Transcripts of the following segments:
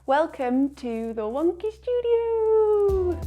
Welcome to the Wonky Studio!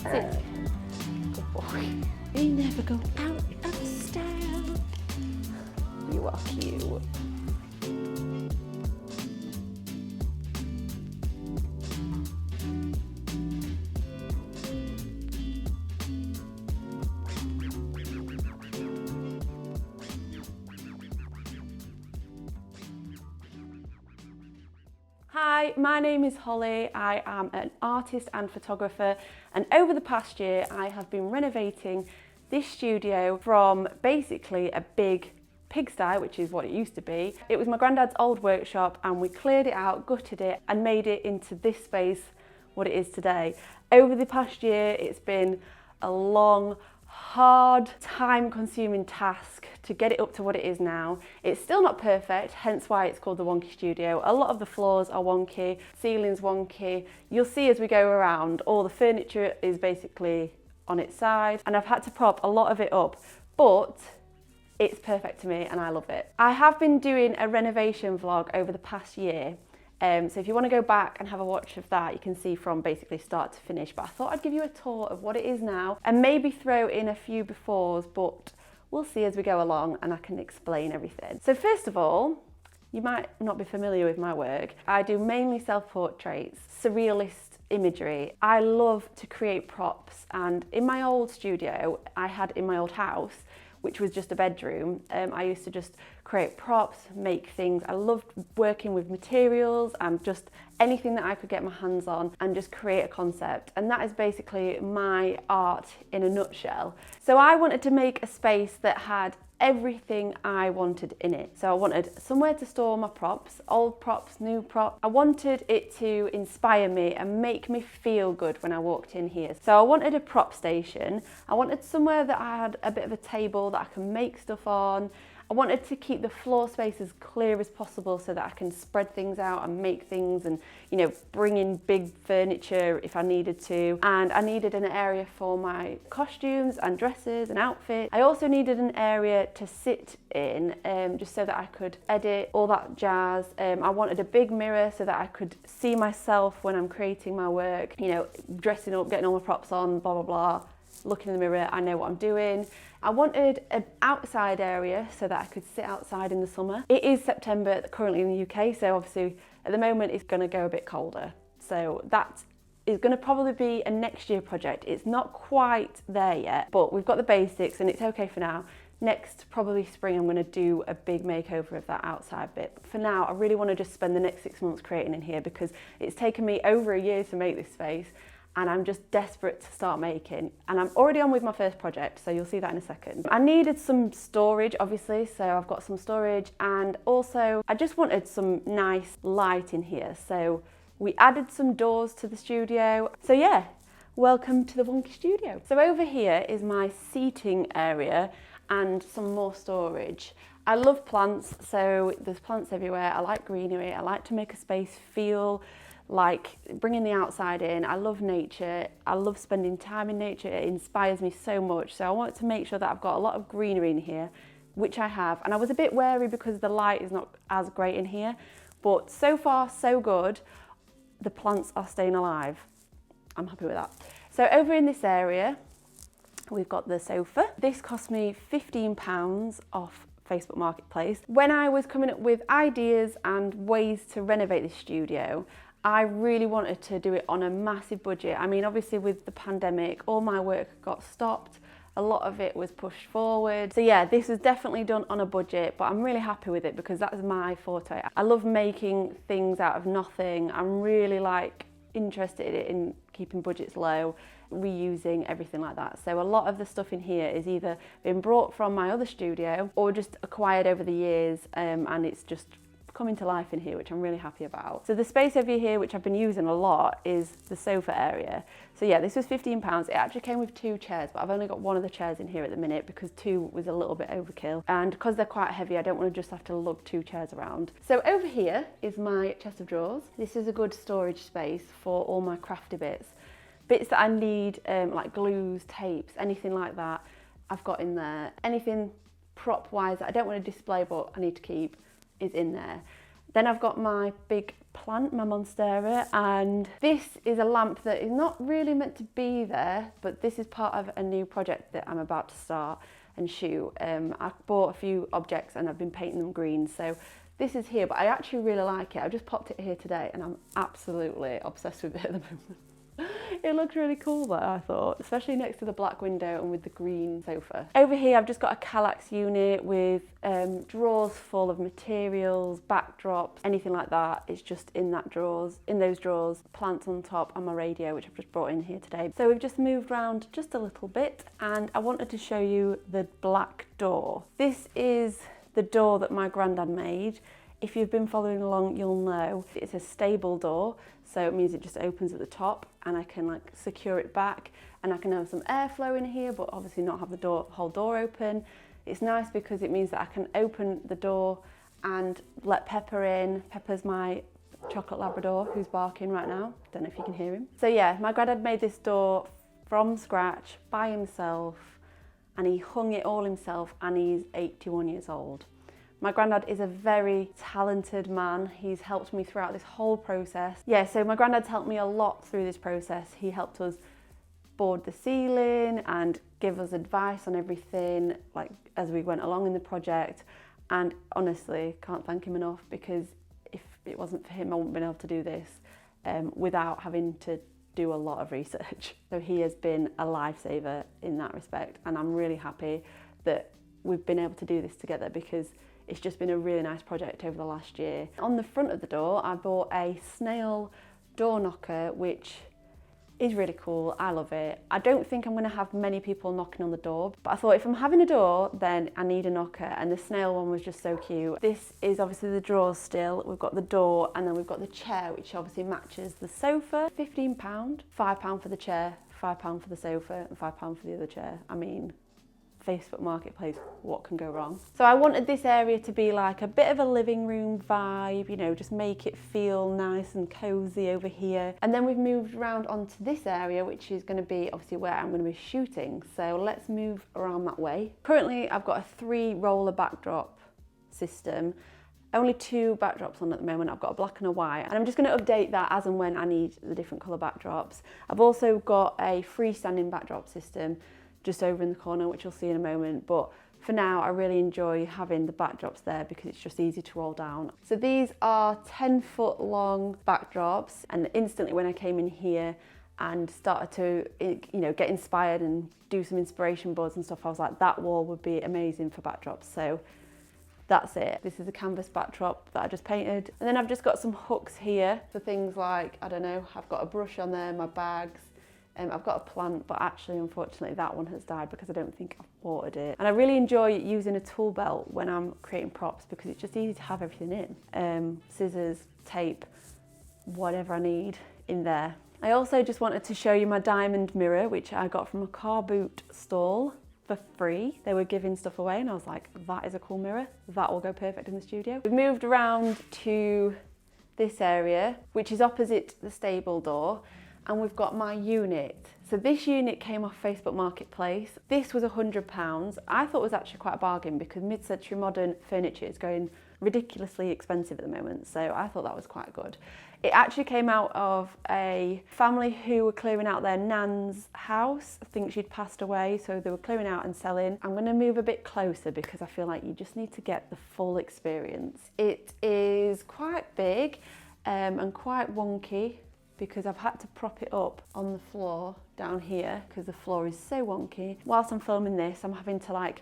Sit. Good boy. You never go out of style. You are cute. Hi, my name is Holly. I am an artist and photographer, and over the past year I have been renovating this studio from basically a big pigsty, which is what it used to be. It was my granddad's old workshop and we cleared it out, gutted it and made it into this space, what it is today. Over the past year it's been a long, hard, time-consuming task to get it up to what it is now. It's still not perfect, hence why it's called the Wonky Studio. A lot of the floors are wonky, ceiling's wonky. You'll see as we go around, all the furniture is basically on its side, and I've had to prop a lot of it up, but it's perfect to me and I love it. I have been doing a renovation vlog over the past year. So if you want to go back and have a watch of that, you can see from basically start to finish. But I thought I'd give you a tour of what it is now and maybe throw in a few befores, but we'll see as we go along and I can explain everything. So first of all, you might not be familiar with my work. I do mainly self-portraits, surrealist imagery. I love to create props, and in my old studio, I had in my old house, which was just a bedroom, I used to just create props, make things. I loved working with materials and just anything that I could get my hands on and just create a concept. And that is basically my art in a nutshell. So I wanted to make a space that had everything I wanted in it. So I wanted somewhere to store my props, old props, new props. I wanted it to inspire me and make me feel good when I walked in here. So I wanted a prop station. I wanted somewhere that I had a bit of a table that I can make stuff on. I wanted to keep the floor space as clear as possible so that I can spread things out and make things and, you know, bring in big furniture if I needed to. And I needed an area for my costumes and dresses and outfits. I also needed an area to sit in, just so that I could edit, all that jazz. I wanted a big mirror so that I could see myself when I'm creating my work, you know, dressing up, getting all my props on, blah, blah, blah. Looking in the mirror, I know what I'm doing. I wanted an outside area so that I could sit outside in the summer. It is September currently in the UK, so obviously at the moment it's going to go a bit colder. So that is going to probably be a next year project. It's not quite there yet, but we've got the basics and it's okay for now. Next, probably spring, I'm going to do a big makeover of that outside bit. But for now, I really want to just spend the next 6 months creating in here because it's taken me over a year to make this space. And I'm just desperate to start making. And I'm already on with my first project, so you'll see that in a second. I needed some storage, obviously, so I've got some storage, and also I just wanted some nice light in here. So we added some doors to the studio. So yeah, welcome to the Wonky Studio. So over here is my seating area and some more storage. I love plants, so there's plants everywhere. I like greenery. I like to make a space feel like bringing the outside in. I love nature. I love spending time in nature. It inspires me so much. So I want to make sure that I've got a lot of greenery in here, which I have. And I was a bit wary because the light is not as great in here, but so far so good. The plants are staying alive. I'm happy with that. So over in this area, we've got the sofa. This cost me £15 off Facebook Marketplace. When I was coming up with ideas and ways to renovate this studio, I really wanted to do it on a massive budget. I mean, obviously with the pandemic, all my work got stopped. A lot of it was pushed forward. So yeah, this was definitely done on a budget, but I'm really happy with it because that's my forte. I love making things out of nothing. I'm really interested in keeping budgets low, reusing, everything like that. So a lot of the stuff in here is either been brought from my other studio or just acquired over the years, and it's just coming to life in here, which I'm really happy about. So the space over here, which I've been using a lot, is the sofa area. So yeah, this was £15. It actually came with 2 chairs, but I've only got one of the chairs in here at the minute because 2 was a little bit overkill. And because they're quite heavy, I don't want to just have to lug 2 chairs around. So over here is my chest of drawers. This is a good storage space for all my crafty bits. Bits that I need, like glues, tapes, anything like that, I've got in there. Anything prop-wise that I don't want to display but I need to keep is in there. Then I've got my big plant, my monstera, and this is a lamp that is not really meant to be there, but this is part of a new project that I'm about to start and shoot. I bought a few objects and I've been painting them green, so this is here, but I actually really like it. I just popped it here today and I'm absolutely obsessed with it at the moment. It looks really cool though, I thought, especially next to the black window and with the green sofa. Over here I've just got a Kallax unit with drawers full of materials, backdrops, anything like that. It's just in those drawers, plants on top and my radio, which I've just brought in here today. So we've just moved around just a little bit and I wanted to show you the black door. This is the door that my granddad made. If you've been following along, you'll know it's a stable door, so it means it just opens at the top and I can secure it back and I can have some airflow in here, but obviously not have the whole door open. It's nice because it means that I can open the door and let Pepper in. Pepper's my chocolate Labrador who's barking right now. Don't know if you can hear him. So yeah, my granddad made this door from scratch by himself and he hung it all himself and he's 81 years old. My granddad is a very talented man. He's helped me throughout this whole process. Yeah, so my granddad's helped me a lot through this process. He helped us board the ceiling and give us advice on everything as we went along in the project. And honestly, can't thank him enough because if it wasn't for him, I wouldn't have been able to do this without having to do a lot of research. So he has been a lifesaver in that respect. And I'm really happy that we've been able to do this together because it's just been a really nice project over the last year. On the front of the door, I bought a snail door knocker, which is really cool. I love it. I don't think I'm going to have many people knocking on the door, but I thought if I'm having a door, then I need a knocker, and the snail one was just so cute. This is obviously the drawers still. We've got the door, and then we've got the chair, which obviously matches the sofa. £15, £5 for the chair, £5 for the sofa, and £5 for the other chair. I mean, Facebook Marketplace, what can go wrong? So I wanted this area to be like a bit of a living room vibe, you know, just make it feel nice and cozy over here. And then we've moved around onto this area, which is going to be obviously where I'm going to be shooting. So let's move around that way. Currently, I've got a 3-roller backdrop system. Only 2 backdrops on at the moment. I've got a black and a white, and I'm just going to update that as and when I need the different colour backdrops. I've also got a freestanding backdrop system just over in the corner, which you'll see in a moment, but for now I really enjoy having the backdrops there because it's just easy to roll down. So these are 10-foot long backdrops, and instantly when I came in here and started to get inspired and do some inspiration boards and stuff, I was like, that wall would be amazing for backdrops. So that's it. This is a canvas backdrop that I just painted, and then I've just got some hooks here for things like, I don't know, I've got a brush on there, my bags. I've got a plant, but actually, unfortunately, that one has died because I don't think I've watered it. And I really enjoy using a tool belt when I'm creating props because it's just easy to have everything in. Scissors, tape, whatever I need in there. I also just wanted to show you my diamond mirror, which I got from a car boot stall for free. They were giving stuff away and I was like, that is a cool mirror. That will go perfect in the studio. We've moved around to this area, which is opposite the stable door. And we've got my unit. So this unit came off Facebook Marketplace. This was £100. I thought it was actually quite a bargain because mid-century modern furniture is going ridiculously expensive at the moment, so I thought that was quite good. It actually came out of a family who were clearing out their nan's house. I think she'd passed away, so they were clearing out and selling. I'm going to move a bit closer because I feel like you just need to get the full experience. It is quite big and quite wonky because I've had to prop it up on the floor down here because the floor is so wonky. Whilst I'm filming this, I'm having to like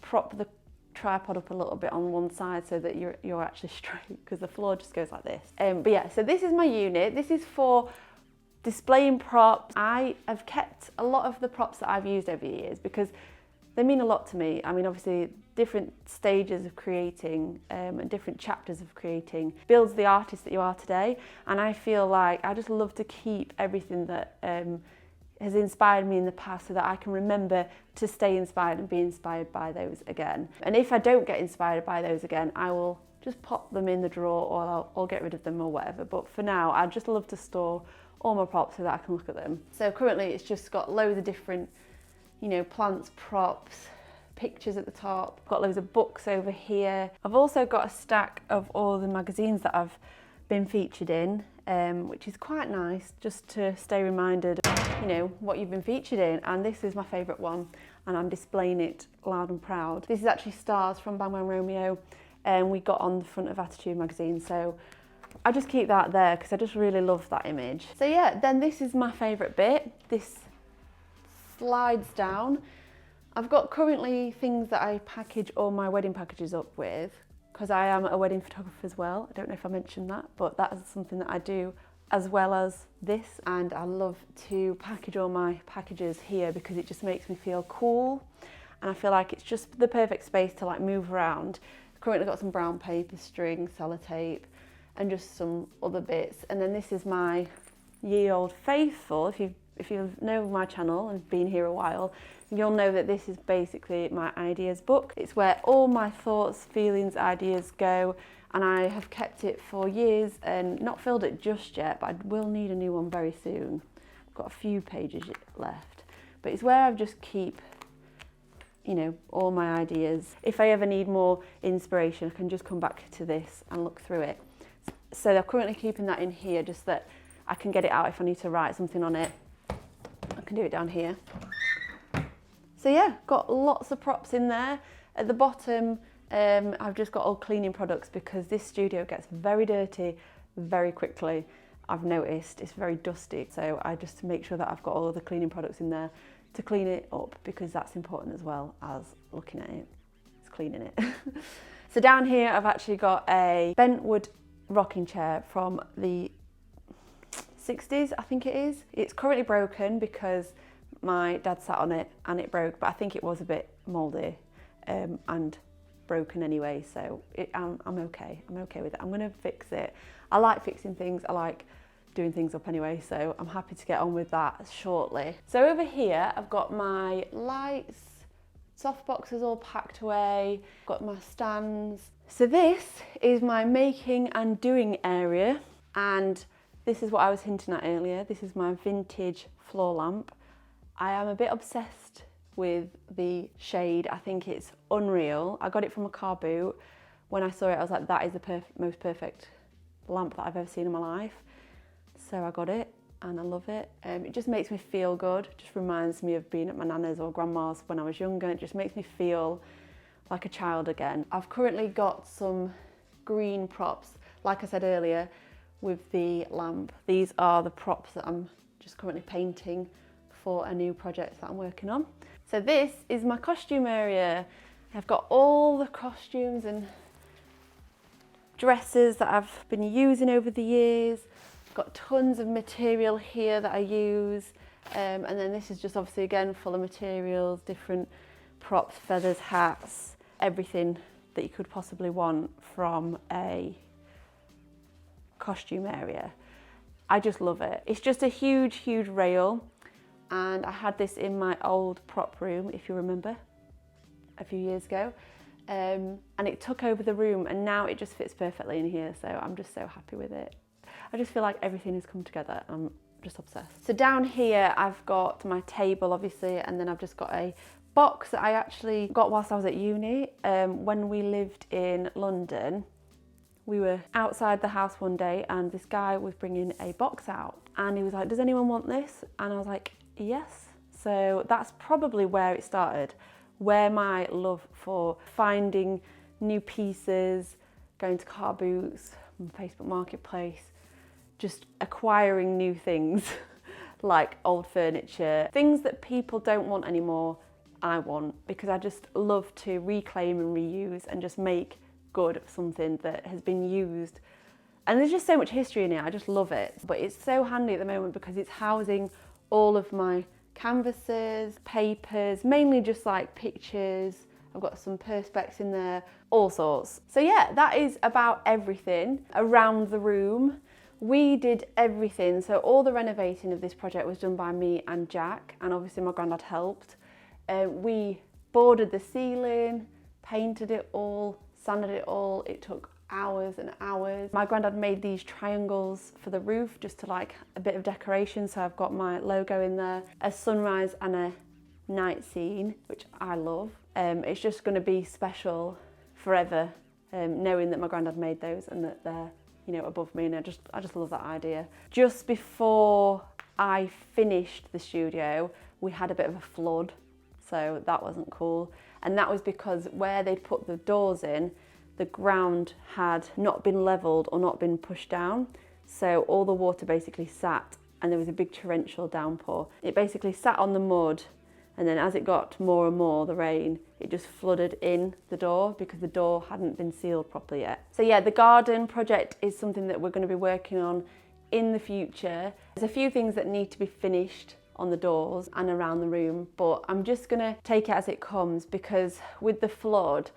prop the tripod up a little bit on one side so that you're actually straight because the floor just goes like this. But yeah, so this is my unit. This is for displaying props. I have kept a lot of the props that I've used over the years because they mean a lot to me. I mean, obviously different stages of creating and different chapters of creating builds the artist that you are today, and I feel like I just love to keep everything that has inspired me in the past so that I can remember to stay inspired and be inspired by those again. And if I don't get inspired by those again, I will just pop them in the drawer or I'll get rid of them or whatever. But for now, I just love to store all my props so that I can look at them. So currently it's just got loads of different, you know, plants, props, pictures at the top. I've got loads of books over here. I've also got a stack of all the magazines that I've been featured in, which is quite nice just to stay reminded of, you know, what you've been featured in. And this is my favourite one and I'm displaying it loud and proud. This is actually Stars from Bang Bang Romeo and we got on the front of Attitude magazine, so I just keep that there because I just really love that image. So yeah, then this is my favourite bit. This slides down. I've got currently things that I package all my wedding packages up with because I am a wedding photographer as well. I don't know if I mentioned that, but that is something that I do as well as this, and I love to package all my packages here because it just makes me feel cool and I feel like it's just the perfect space to like move around. I've currently got some brown paper, string, sellotape and just some other bits, and then this is my ye old faithful. If you know my channel and been here a while, you'll know that this is basically my ideas book. It's where all my thoughts, feelings, ideas go, and I have kept it for years and not filled it just yet, but I will need a new one very soon. I've got a few pages left, but it's where I just keep, you know, all my ideas. If I ever need more inspiration, I can just come back to this and look through it. So I'm currently keeping that in here just that I can get it out if I need to write something on it. I can do it down here. So yeah, got lots of props in there. At the bottom, I've just got all cleaning products because this studio gets very dirty very quickly. I've noticed it's very dusty, so I just make sure that I've got all of the cleaning products in there to clean it up because that's important as well as looking at it. It's cleaning it. So down here, I've actually got a bent wood rocking chair from the 60s, I think it is. It's currently broken because my dad sat on it and it broke, but I think it was a bit mouldy and broken anyway, so I'm okay. I'm okay with it. I'm going to fix it. I like fixing things. I like doing things up anyway, so I'm happy to get on with that shortly. So over here, I've got my lights, soft boxes all packed away, got my stands. So this is my making and doing area, and this is what I was hinting at earlier. This is my vintage floor lamp. I am a bit obsessed with the shade. I think it's unreal. I got it from a car boot. When I saw it, I was like, that is the most perfect lamp that I've ever seen in my life. So I got it and I love it. It just makes me feel good. It just reminds me of being at my nana's or grandma's when I was younger. It just makes me feel like a child again. I've currently got some green props, like I said earlier, with the lamp. These are the props that I'm just currently painting for a new project that I'm working on. So this is my costume area. I've got all the costumes and dresses that I've been using over the years. I've got tons of material here that I use. And then this is just obviously again full of materials, different props, feathers, hats, everything that you could possibly want from a costume area. I just love it. It's just a huge, huge rail. And I had this in my old prop room, if you remember, a few years ago. And it took over the room and now it just fits perfectly in here. So I'm just so happy with it. I just feel like everything has come together. I'm just obsessed. So down here, I've got my table, obviously, and then I've just got a box that I actually got whilst I was at uni. When we lived in London, we were outside the house one day and this guy was bringing a box out and he was like, does anyone want this? And I was like, yes. So that's probably where it started, where my love for finding new pieces, going to car boots, Facebook Marketplace, just acquiring new things like old furniture, things that people don't want anymore, I want, because I just love to reclaim and reuse and just make good of something that has been used. And there's just so much history in it, I just love it. But it's so handy at the moment because it's housing all of my canvases, papers, mainly just like pictures. I've got some perspex in there, all sorts. So yeah, that is about everything around the room. We did everything. So all the renovating of this project was done by me and Jack, and obviously my granddad helped. We boarded the ceiling, painted it all, sanded it all. It took hours and hours. My granddad made these triangles for the roof just to like a bit of decoration. So I've got my logo in there, a sunrise and a night scene, which I love. It's just going to be special forever, knowing that my granddad made those and that they're, you know, above me, and I just love that idea. Just before I finished the studio, we had a bit of a flood, so that wasn't cool. And that was because where they'd put the doors in, the ground had not been levelled or not been pushed down. So all the water basically sat, and there was a big torrential downpour. It basically sat on the mud, and then as it got more and more, the rain, it just flooded in the door because the door hadn't been sealed properly yet. So yeah, the garden project is something that we're going to be working on in the future. There's a few things that need to be finished on the doors and around the room, but I'm just going to take it as it comes because with the flood,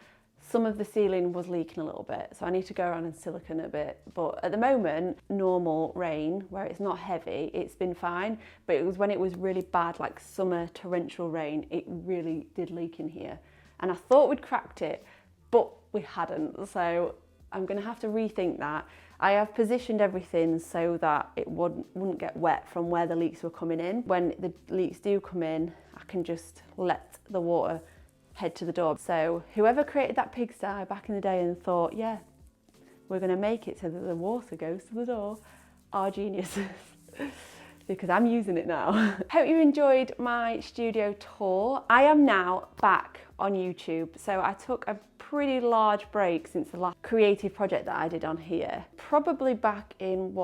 some of the ceiling was leaking a little bit, so I need to go around and silicone a bit. But at the moment, normal rain, where it's not heavy, it's been fine. But it was when it was really bad, like summer torrential rain, it really did leak in here. And I thought we'd cracked it, but we hadn't. So I'm gonna have to rethink that. I have positioned everything so that it wouldn't get wet from where the leaks were coming in. When the leaks do come in, I can just let the water head to the door. So whoever created that pigsty back in the day and thought, yeah, we're going to make it so that the water goes to the door, are geniuses. Because I'm using it now. Hope you enjoyed my studio tour. I am now back on YouTube. So I took a pretty large break since the last creative project that I did on here. Probably back in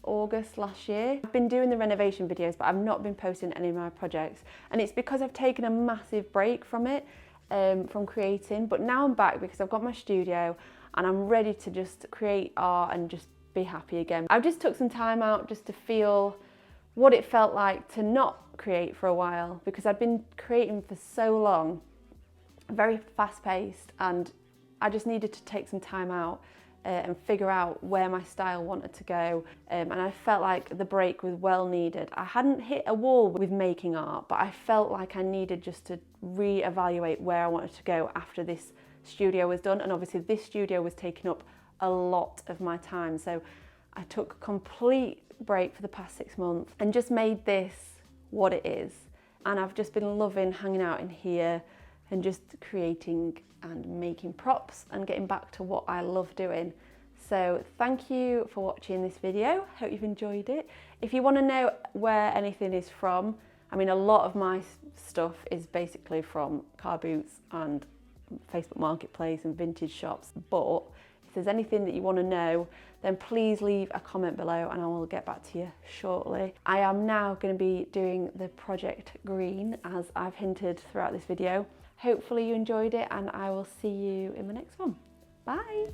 August last year. I've been doing the renovation videos, but I've not been posting any of my projects. And it's because I've taken a massive break from it, from creating. But now I'm back because I've got my studio and I'm ready to just create art and just be happy again. I just took some time out just to feel what it felt like to not create for a while, because I'd been creating for so long, very fast paced, and I just needed to take some time out and figure out where my style wanted to go, and I felt like the break was well needed. I hadn't hit a wall with making art, but I felt like I needed just to re-evaluate where I wanted to go after this studio was done, and obviously this studio was taking up a lot of my time, so I took a complete break for the past 6 months and just made this what it is. And I've just been loving hanging out in here and just creating and making props and getting back to what I love doing. So thank you for watching this video. Hope you've enjoyed it. If you want to know where anything is from, I mean, a lot of my stuff is basically from car boots and Facebook Marketplace and vintage shops, but if there's anything that you want to know, then please leave a comment below and I will get back to you shortly. I am now going to be doing the project green, as I've hinted throughout this video. Hopefully you enjoyed it, and I will see you in the next one. Bye!